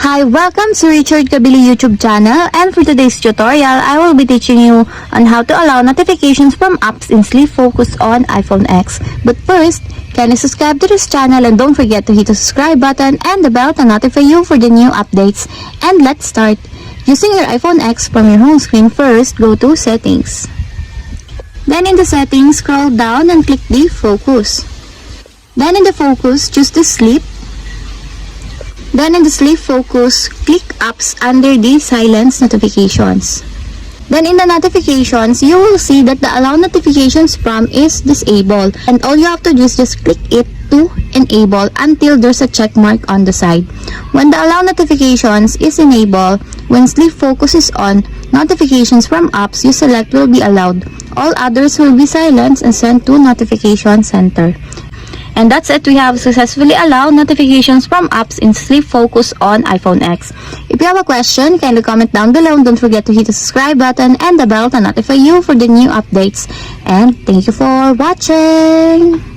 Hi, welcome to Richard Cabile YouTube channel, and for today's tutorial, I will be teaching you on how to allow notifications from apps in sleep focus on iPhone X. But first, kindly subscribe to this channel and don't forget to hit the subscribe button and the bell to notify you for the new updates. And let's start. Using your iPhone X from your home screen, first go to Settings. Then in the Settings, scroll down and click the Focus. Then in the Focus, choose the Sleep. Then in the Sleep Focus, click Apps under the Silence Notifications. Then in the Notifications, you will see that the Allow Notifications from is disabled. And all you have to do is just click it to enable until there's a check mark on the side. When the Allow Notifications is enabled, when Sleep Focus is on, notifications from apps you select will be allowed. All others will be silenced and sent to Notification Center. And that's it. We have successfully allowed notifications from apps in Sleep Focus on iPhone X. If you have a question, kindly comment down below and don't forget to hit the subscribe button and the bell to notify you for the new updates. And thank you for watching!